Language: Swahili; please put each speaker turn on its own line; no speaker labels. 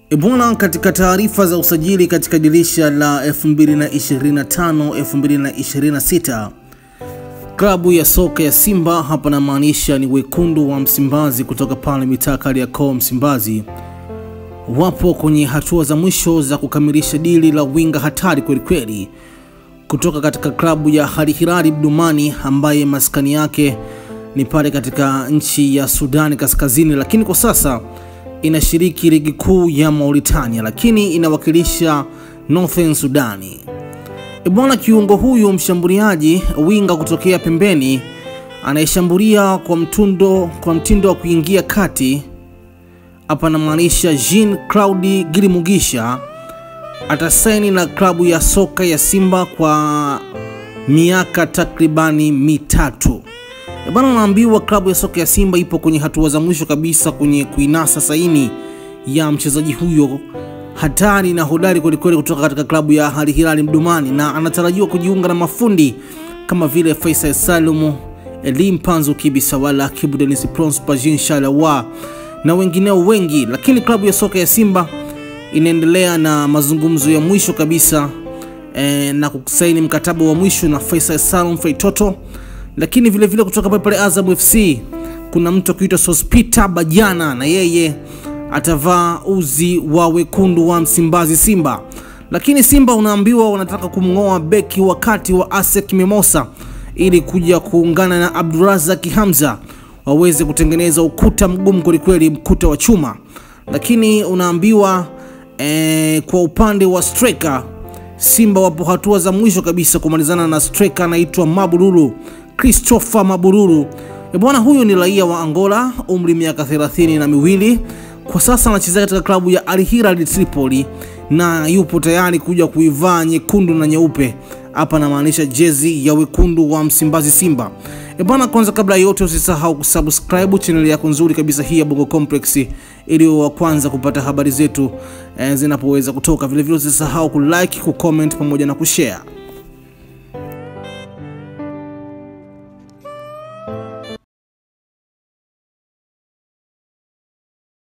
Ebwana, katika taarifa za usajili katika dirisha la 2025-2026, klabu ya soka ya Simba, hapa na maanisha ni wekundu wa Msimbazi kutoka pale mitaa Kariakoo Msimbazi, wapo kwenye hatua za mwisho za kukamilisha dili la winga hatari kweli kutoka katika klabu ya Al Hilal Omdurman, ambaye maskani yake ni pale katika nchi ya Sudan Kaskazini, lakini kwa sasa inashiriki ligi kuu ya Mauritania, lakini inawakilisha Northern Sudani. Ebwana, kiungo huyu mshambuliaji winga kutokea pembeni anayeshambulia kwa mtindo wa kuingia kati, hapa na maanisha Jean Claude Gilimugisha, atasaini na klabu ya soka ya Simba kwa miaka takribani mitatu. Bwana, naambiwa klabu ya soka ya Simba ipo kwenye hatua za mwisho kabisa kwenye kuinasa saini ya mchezaji huyo hatari na hodari kweli kutoka katika klabu ya Al Hilal Omdurman, na anatarajiwa kujiunga na mafundi kama vile Faisal Salum, Elim Panzo Kibisawala, Kibu Denis Prosper, Jean Shalawa na wengineo wengi. Lakini klabu ya soka ya Simba inaendelea na mazungumzo ya mwisho kabisa na kusaini mkataba wa mwisho na Faisal Salum Feitoto. Lakini vile kutoka pale Azam FC kuna mtu kuitwa Sospita Bajana, na yeye atavaa uzi wa wekundu wa Msimbazi Simba. Lakini Simba unaambiwa wanataka kumngoa beki wakati wa Asec Mimosa ili kuja kuungana na Abdurazak Hamza waweze kutengeneza ukuta mgumu kweli, mkuta wa chuma. Lakini unaambiwa kwa upande wa striker, Simba wapo hatua za mwisho kabisa kumalizana na striker anaitwa Mabururu, Christopher Mabururu. Bwana, huyu ni raia wa Angola, umri miaka 32. Kwa sasa anacheza katika klabu ya Al Hilal Tripoli na yupo tayari kuja kuivaa nyekundu na nyeupe, hapa na maanisha jezi ya wekundu wa Msimbazi Simba. Bwana, kwanza kabla yote usisahau kusubscribe channel yako nzuri kabisa hii ya Bongo Complex ili wa kwanza kupata habari zetu zinapoweza kutoka. Vile usisahau kulike, kucomment pamoja na kushare.